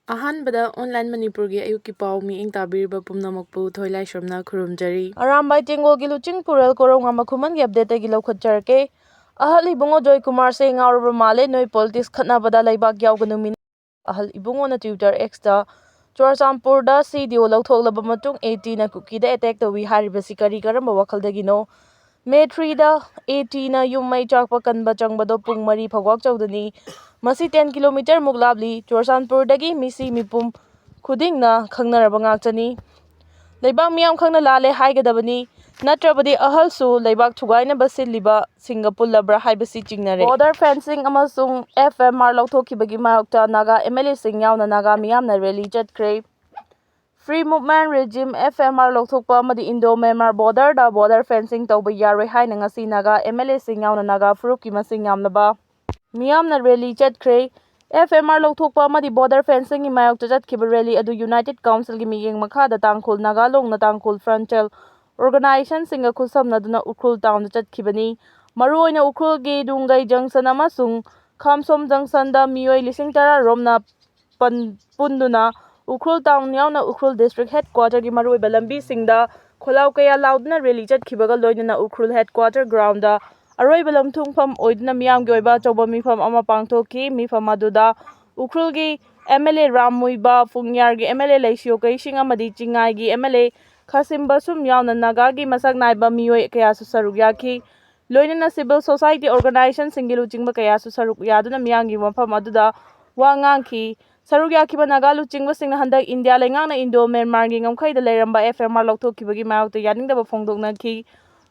Ahanbada online Manipurgi ayuki pau mi ing tabiriba pumnamakpu thoilai shomna khurumjari. Arambai tingol gi luching pural Korounganba khuman gi update gi lokhatjarke. Ahal ibungo Joy Kumar se ngaurba male noi politics khatnabada laibak yauganu min. Ahal ibungo na Twitter X da Churachandpur da CDO lauthoklaba matung 80 na Kuki da attack tawi haribasi kari karamba wakaldagino. May 3 da 80 na yummai chakpa kanba changbado pung mari phagwak chawdani. Masi 10 km muk labli Churachandpur dagi misi mipum khuding na khangnaraba ngakchani. Laibak miyam khangna lale haigadabani natrabadi ahalsu laibak thugaina basiliba Singapore labra haibasi chingnare. Border fencing amasung FMR lauthokibagi mayokta Naga MLA sing yauna Naga miyamna rally chatkre. Free movement regime FMR lauthokpa amadi Indo-Myanmar border da border fencing tawba yaroi haina ngasi Naga MLA sing yauna Naga Fukhre masing yamnaba miyamna rally chatkre. FMR lauthokpa amadi border fencing imayokta chatkiba rally adu United Council gi miyeng makhada tangkhul Nagalong na tangkhul frontal organization singa khusamnaduna Ukrul town chatkibani. Maruoina Ukrul gi Dungai junction amasung Khamsom junction da miyoi 10,000 romna punduna Ukrul town yauna Ukrul district headquarter gi marui balambi singda kholau kaya laudna rally chatkibaga loinana Ukrul headquarter ground da aroi balam thungpham oidna miyam gi oiba choba mifam ama pangthoki mifam aduda Ukrul gi MLA Ramuiba Fungyar gi MLA Laisio Kaising amadi Chingai gi MLA Khasimba sum yauna Naga gi masak naiba miyoi kaya su saruk yaki loinana civil society organization singilu chingba kaya su saruk yaduna miyam gi mafam aduda wa ngangki saruk yakiba Naga lu chingba singna handak India laingangna Indo-Myanmar gi ngamkhaida leiramba FMR lauthokibagi mayokta yaningdaba phongdoknaki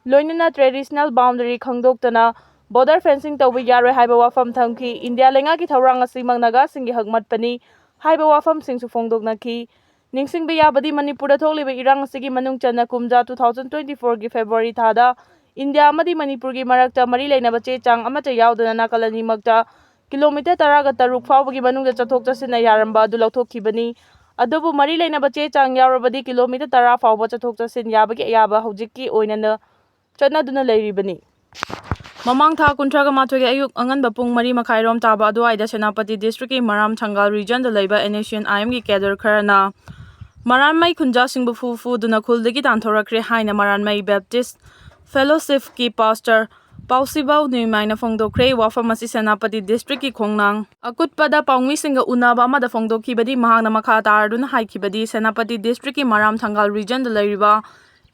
loinana traditional boundary khangdoktana border fencing tawba yaroi haiba wafam thamki India lenga ki thawrang asimang Naga singi hagmatpani haiba wafam singsu phongdoknaki ningsingba yabadi Manipur da thokliba irang asigi manung chana kumja 2024 gi February thada India amadi Manipur gi marakta mari leinaba che chang amata yaudana nakalani makta kilometer 13 fawbagi manungda chathok chasina yaramba adu lauthokibani adubu mari leinaba che chang yaurabadi kilometer 10 fawba chathok chasin yabagi ayaba hojikki oinana chadnaduna leiribani. Mamang tha kuntraga mathoge ayuk anganba pung mari makhairom taba aduaida Senapati district ki Maram Thangal region da leiba Nscn gi cadre kharana Maranmai khunja singbu fu duna khuldagi tanthorakre haina Maranmai Baptist Fellowship ki pastor Pausibau Nuimaina phongdokre wafamasi Senapati district ki khongnang akutpada paungmi singa unaba amada phongdokhibadi mahangna makha tarduna haikibadi Senapati district ki Maram Thangal region da leiriba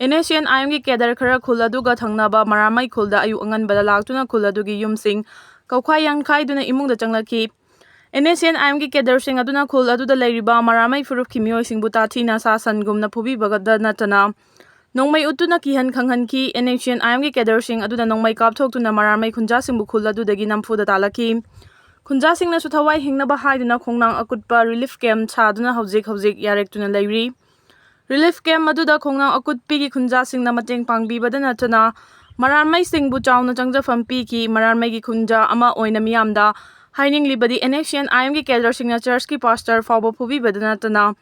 Nscn gi kedar khara khul aduga thangnaba Maramai khulda ayu anganbada laktuna khul adugi yumsing kaukhai yangkhaiduna imungda changlaki Nscn gi kedar sing aduna khul aduda leiriba Maramai Furup khimiyoi singbu tathina sasan gumna phubi bagada natana nongmai utuna kihan khanghan ki Nscn gi kedar sing aduna nongmai kapthoktuna Maramai khunja singbu khul adudagi namfuda talaki khunja singna su thawai hingnaba haiduna khongnang akutpa relief camp chaduna hojik yarektuna leiri Relief camp aduda khongnang akutpi gi khunja singna mateng pangbibada natana Maranmai singbu chawna changjafam pi ki Maranmai gi khunja ama oina miyamda haininglibadi Nscn gi kedar singna church ki pastor fawba phubibada natana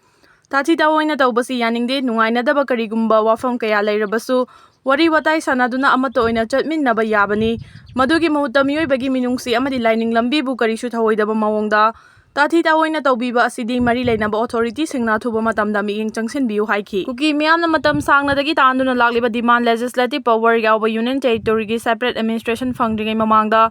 tathi ta oina tawbasi yaningde nungainadaba karigumba wafam kaya leirabasu wari watai sanaduna amato oina chatminnaba yabani madugi mahutta miyoibagi minungsi amadi lining lambi bu karisu thawoidaba mawongda tathi ta oina tawbiba asidi mari leinaba authority singna thuba matamda miing changsinbiu haiki Kuki miyamna matam sangnadagi tanduna lagliba demand legislative power yawba union territory gi separate administration fangdringai mamangda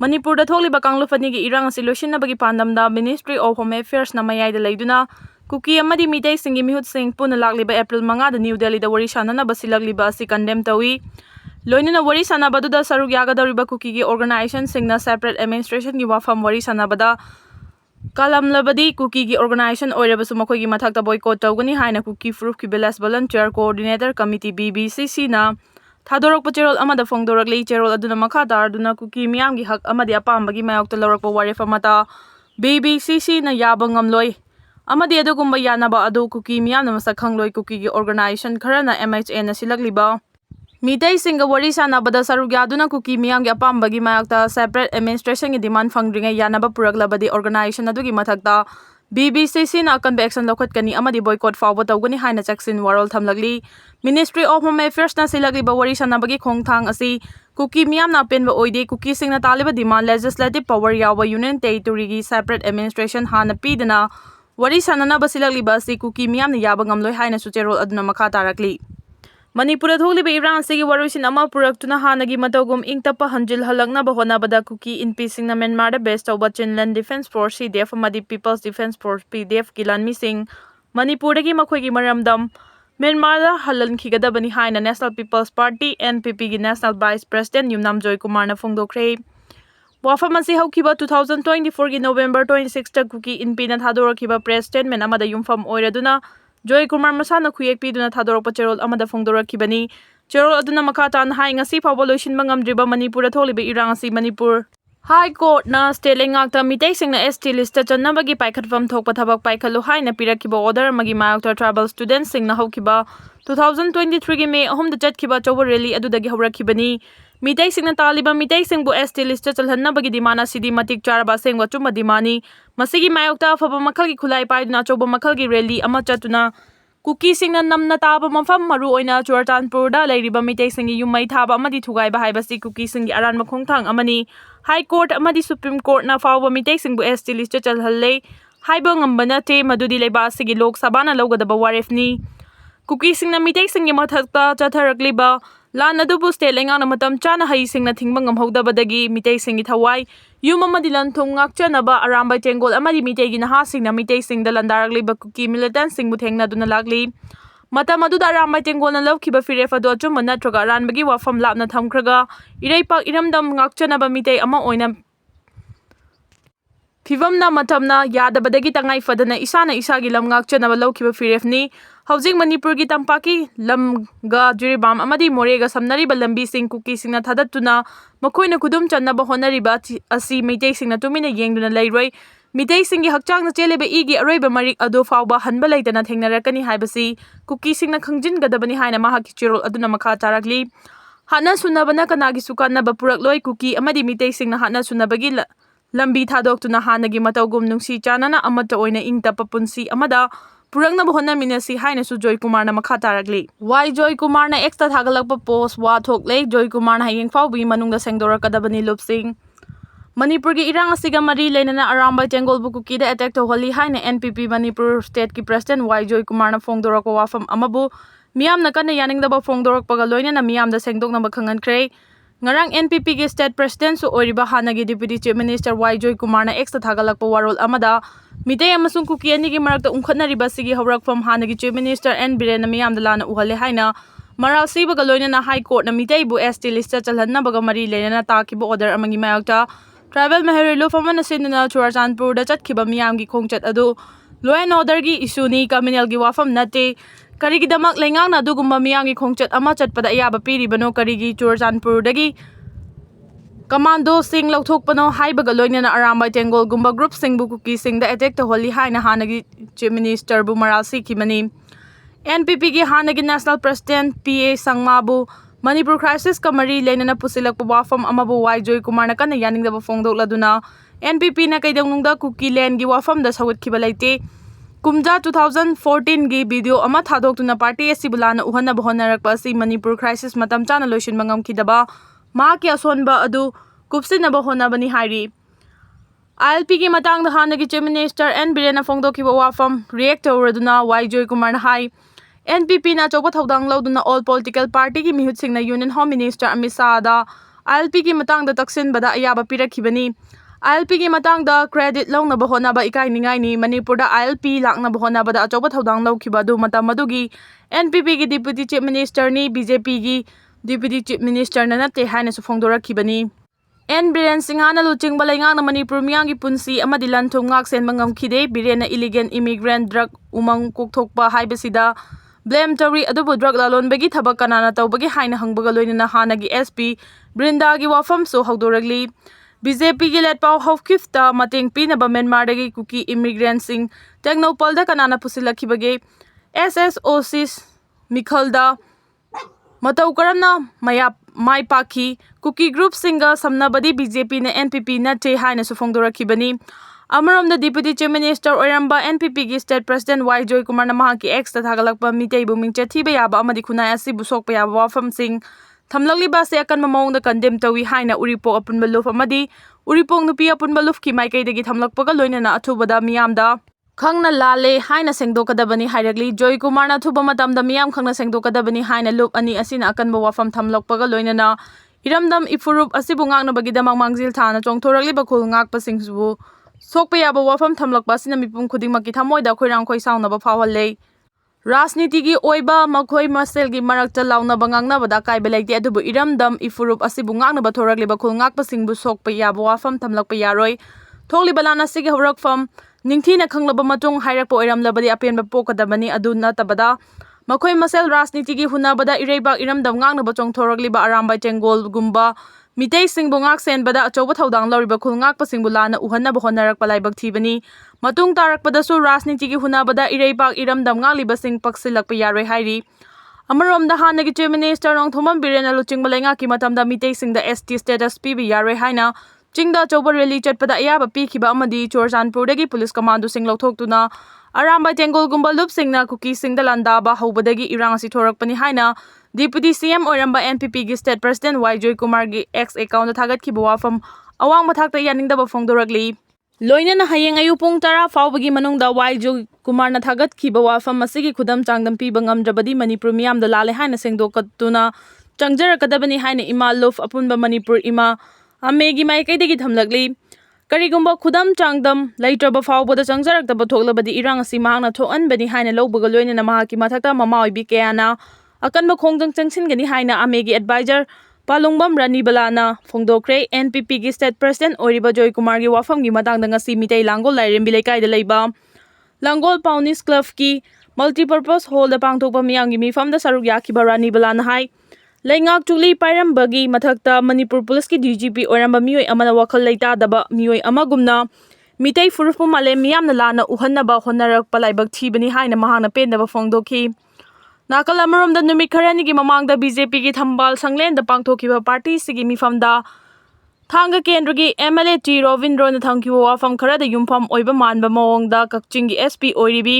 Manipur da thokliba kanglufani gi irang asi loisinabagi pandamda Ministry of Home Affairs na mayaida leiduna Kuki amadi mitei singi mihut sing puna lagliba April 5 da New Delhi da wari sanana basilagliba asi condemn tawi loinana wari sanabaduda saruk yagadoriba Kuki gi organization singna separate administration gi wafam wari sanabada Kalamlabadi Kuki gi organization oirabasu makhoigi mathakta boycott tawgani haina Kuki Fukhre Village Volunteer Coordinator Committee BBCC na thadorok pacherol amada phongdorakli cherol aduna makha tarduna Kuki miyam gi hak amadi apambagi mayokta lawrakpa waref amata BBCC na yaba ngamloi amadi adugumba yanaba adu Kuki miyam na masak khangloi Kuki gi organization kharana MHA na silagliba Mitei singa wari sanabada saruk yaduna Kuki miyam gi apambagi mayokta separate administration gi demand fangdringai yanaba puraklabadi organization adugi mathakta BBCC na akanba action lokhatkani amadi boycott fawba tawgani haina chaksin warol thamlagli Ministry of Home Affairs na silagliba wari sanabagi khongthang asi Kuki miyam na penba oide Kuki singna taliba demand legislative power yawba union territory gi separate administration hana pidana wari sananaba silagliba asi kuki miyamna yaba ngamloi haina su cherol aduna makha tarakli. Manipur tholiba irang sigi warusin ama puraktuna hanagi matogum ingtapa hanjil halaknaba honabada Kuki Inpisingna Myanmar da best tauba Chinland Defense Force CDF amadi People's Defense Force PDF gilan mising Manipur dagi makhoigi maramdam Myanmar da halankhigabani haina National People's Party NPP gi National Vice President Yumnam Joy Kumar na phongdokre. Wafam asi haukiba 2024 gi November 26 ta Kuki Inpina thadorakiba press statement amada yumfam oiraduna Joy Kumar masana khuyek piduna thadorakpa cherol amada phongdorakibani. Cherol aduna makha tan hai ngasi phawba loisinba ngamdriba Manipur da tholiba irang asi Manipur High Court na state lengakta mitei singna ST list ta channabagi paikhatfam thokpa thabak paikhalu haina pirakiba order magi mayokta tribal students singna haukiba 2023 gi May 3 da chatkiba choba rally adudagi haurakibani. Mitei singna taliba mitei singbu ST list ta chalhannabagi dimana sidi matik charaba sengwa chuma dimani masigi mayokta afaba makhalgi khulai paiduna choba makhalgi rally ama chatuna Kuki singna namna taba mafam maru oina Churachandpur da leiriba mitei singi yumai thaba amadi thugaiba haibasi Kuki singi aranma khongthang amani High Court amadi Supreme Court na fawba mitei singbu ST list ta chalhalle haiba ngambana te madudi leiba sigi Lok Sabha na lawgadaba warefni. Kuki singna mitei singi mathakta chatharakliba lan adubu state lengang na matam chana hai singna thingba ngamhodabadagi mitei singi thawai yum amadi lanthong ngakchanaba aramba tengol amadi mitei gi naha singna mitei singda landaragliba Kuki militant singbu thengna duna lagli matam aduda aramba tengol na lawkiba firef adu achuma natraga aranbagi wafam lapna thamkhraga iraipak iramdam ngakchanaba mitei ama oina Fivamna matamna yadabadagi tangai fadana isana isagi lam ngakchanaba lawkiba firefni. Housing Manipur gi tampaki lamga jiribam amadi morega samnariba lambi sing Kuki singna thadatuna makoina kudum channaba honariba asi mitei singna tumina yengduna leiroi mitei singi hakchangna cheleba igi aroiba marik adu fawba hanba leitana thengnarakani haibasi Kuki singna khangjingadabani haina mahaki chirol aduna makha tarakli. Hana sunabana kanagi sukanaba purakloi Kuki amadi mitei singna hana sunabagi lambi thadoktuna hanagi matawgum nungsi chanana amata oina ingtapa punsi amada puraknaba honaminasi haina su Joy Kumar na makha tarakli. Why Joy Kumar na extra thagalakpa post wa thokle Joy Kumar na hayeng fawbi manungda sengdorakadabani lupsing Manipur gi irang asiga mari leinana aramba tengol bu Kuki da attack tohali haina NPP Manipur state ki president Why Joy Kumar na phongdorakwa wafam amabu miyamna kana yaningdaba phongdorakpaga loinana miyamda sengdoknaba khangankre. Ngarang NPP gi state president su oiriba hanagi deputy chief minister Why Joy Kumar na extra thagalakpa warol amada mitei amasung Kuki ani gi marakta ungkhatnariba sigi haurakfam hanagi chief minister N Biren na miyamda lana uhale haina maral sibaga loinana High Court na mitei bu ST list ta chalhannabaga mari leinana takiba order amangi mayokta tribal mahari lofamana sinduna Churachandpur da chatkiba miyamgi khongchat adu law and order gi issue ni criminal gi wafam nate Karigidamak lengangna dugumba miyangi khongchat ama chatpada ayaba piribano karigi Churachandpur dagi commando sing lauthokpano haibaga loinana aramba tengol gumba group singbu Kuki singda attack to holi haina hanagi chief minister bu maral sikimani NPP gi hanagi national president PA Sangmabu Manipur crisis kamari leinana pusilakpa wafam amabu Why Joy Kumar na kana yaningdaba phongdokladuna NPP na kaidongnungda Kuki land gi wafam da sawatkiba leite Kumja 2014 gi video ama thadoktuna party asibulana uhanaba honarakpa asi Manipur crisis matam chana loisinba ngamkidaba mahaki asonba adu kupsinaba honabani hairi ILP gi matangda hanagi chief minister N Biren na phongdokiba wafam react tawraduna Why Joy Kumar na hai NPP na choba thodang lauduna all political party gi mihut singna union home minister Amit Shah da ILP gi matangda taksinbada ayaba pirakhibani ILP gi matangda credit laungnaba honaba ikainingai ni Manipur da ILP laknaba honaba da achoba thodang laukhiba du matam madugi NPP gi deputy chief minister ni BJP gi deputy chief minister na nate haina su phongdorakhibani N Biren Singhana luchingba leingangna Manipur miyangi punsi amadi lanthong ngaksenba ngamkhide Biren na illegal immigrant drug umang kokthokpa haibasida blame tawri adubu drug lalonbagi thabak kanana tawbagi haina hangbaga loinana hanagi SP Brinda gi wafam su hawdoragli BJP gi let pau hofkifta mateng pinaba Myanmar dagi Kuki immigrant sing Technopal da kanana pusilakhibage SSOC Mikhalda matau karamna mai pakhi Kuki group singa samnabadi BJP na NPP na te haina su phongdorakhibani amaramda deputy chief minister oiramba NPP gi state president Why Joy Kumar na mahaki ex ta thagalakpa mitei bu mingche thiba yaba amadi khunai asi bu sokpa yaba wafam sing thamlagliba se akan mamong da condemn tawi haina uripok apunba luf amadi uripok nupi apunba luf ki maikai dagi thamlakpaga loinana athubada miyamda khangna lale haina sengdokadabani hairagli Joy Kumarna thuba matamda miyam khangna sengdokadabani haina loop ani asina akanba wafam thamlokpaga loinana iramdam ifurup asibu ngaknabagidamang mangjil thana chongthoragli bakhul ngakpasingbu sokpa yaba wafam thamlokpa asina mipum khudingmakki thamoida khoirang khoi saunaba phawhalle Rajniti gi oiba makhoi masel gi marakta launaba ngangnabada kaiba leite adubu iramdam ifurup asibu ngaknaba thoragli bakhul ngakpasingbu sokpa yaba wafam thamlokpa yaroi thokli balana sigi horakfam Ningthina khanglaba matung hairakpa oiramlabadi apenba pokadabani adu natabada makhoi masel rajniti gi hunabada ireibak iramdam ngangnaba chongthorogliba arambai tengol gumba mitei singbu ngak senbada achoba thodang loriba khul ngakpa singbu lana uhannaba honarakpa laibak thibani matung tarakpada su rajniti gi hunabada ireibak iramdam ngangliba sing paksilakpa yaroi hairi Amaromda hanagi chief minister nong thomam birena luchingba lenga ki matamda mitei singda ST status pibi yaroi haina Chingda choba rally chatpada ayaba pikhiba amadi Chorchanpurdagi police commando sing lauthokhtuna arambai tengol gumba loop singna Kuki singda landaba hobadagi irang asi thorakpani haina Deputy CM oiramba NPP gi state president Joy Kumar gi X account thagatkhiba wafam awang mathakta yaningdaba phongdoragli loinana hayeng ayu pung 10 fawbagi manungda Joy Kumar na thagatkhiba wafam masigi khudam changdam piba ngamdrabadi Manipur miyamda lale haina sengdokatuna changjarakadabani haina ima lof apunba Manipur ima Amegi maikaidagi thamlakli karigumba khudam changdam laitraba fawbada changjarakdaba thoklabadi irang asi mahangna thoanbani haina lowbaga loinana mahaki mathakta mama oibi kayana akanba khongjang changsingani haina amegi advisor palungbam rani balana phongdokhre NPP gi state president oiriba Joy Kumar gi wafam gi matangda ngasi mitei langol lairembi lekai da leiba langol paunis club ki multipurpose hall da pangthokpa miyamgi mifamda saruk yakhiba rani balana hai Lengak chuli pairambagi mathakta Manipur police ki DGP oiramba mioi amana wakhal leitadaba mioi amagumna mitei furufpu male miyamna lana uhannaba honarakpa laibak thibani haina mahangna pendaba phongdokhi nakal amaromda numit kharani gi mamangda BJP gi thambal sanglenda pangthokhiba party sigi mifamda thanga kendra gi MLA T Rovindro na thangkiwa wafam kharada yumpham oiba manba mawongda Kakching gi SP oiribi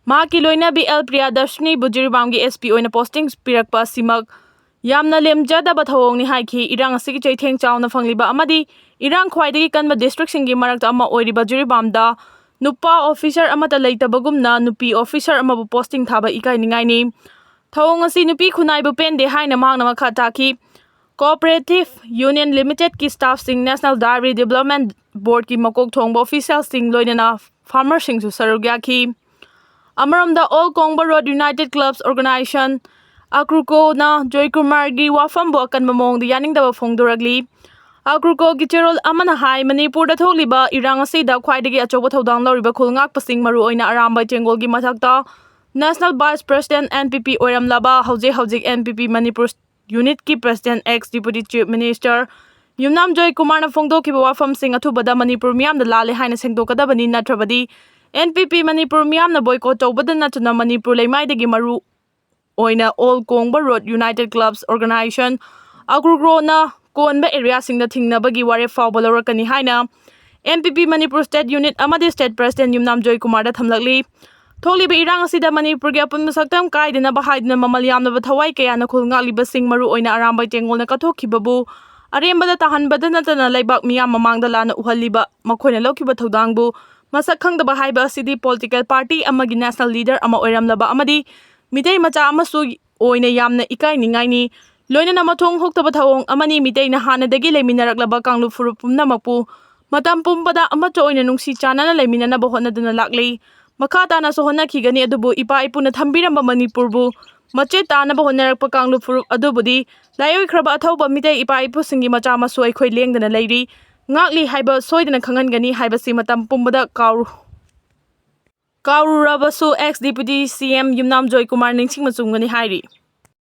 mahaki loina BL Priyadashni Bujiribam gi SP oina postings pirakpa simak Yamna lemjadaba thawongni haiki irang asigi chaitheng chawna fangliba amadi irang khwaidagi kanba district singi marakta ama oiriba Jiribamda nupa officer amata leitabagumna nupi officer amabu posting thaba ikai ningaini thawong asi nupi khunaibu pende haina mahangna makha taki Cooperative Union Limited ki staff sing National Dairy Development Board ki makok thongba official sing loinana farmer sing su sarugyaki Amaromda All Kongba Road United Clubs Organization Akruko na Joy Kumar gi wafam bo akan mamong di yaning daba phongdoragli Akruko gi cherol amana hai Manipur da tholiba irang asi da khwaidagi achoba thodang loriba khulngak pasing maru oina arambai tengol gi mathakta National Vice President NPP oiramlaba hauji NPP Manipur Unit ki President ex Deputy Chief Minister Yumnam Joy Kumar na phongdokhiba wafam sing athubada Manipur miyamda lale haina sengdokadabani natrabadi NPP Manipur miyamna boycott tawbada natuna Manipur leimaidagi maru oina All Kongba Road United Clubs Organization Agrugro na konba area singda thingnabagi ware fawba lorakani haina NPP Manipur State Unit amadi State President Yumnam Joy Kumar da thamlakli tholiba irang asida Manipur gi apun saktam kaidina bahaidina mamal yamnaba thawai kayana khulngali basing maru oina arambai tengolna kathokhibabu arembada tahanbada natana laibak miyam mamangda lana uhaliba makhoina lokhiba thodangbu masak khangdaba haiba asidi political party amagi national leader ama oiramlaba amadi Mitei macha amasu oina yamna ikai ningaini loinana mathong hoktaba thawong amani mitei na hanadagi leminaraklaba kanglu furup pumnamakpu matam pumbada amacho oina nungsi chanana leminana bahonaduna lakli makha tana so honakhigani adubu ipa ipuna thambiramba Manipurbu mache tana bahonarakpa kanglu furup adubudi layoi khraba athauba mitei ipa ipu singi macha amasu aikhoi lengdana leiri ngakli haiba soidana khangangani haiba si matam pumbada Kaururabasu ex Deputy CM Yumnam Joy Kumar ningsing masungani hairi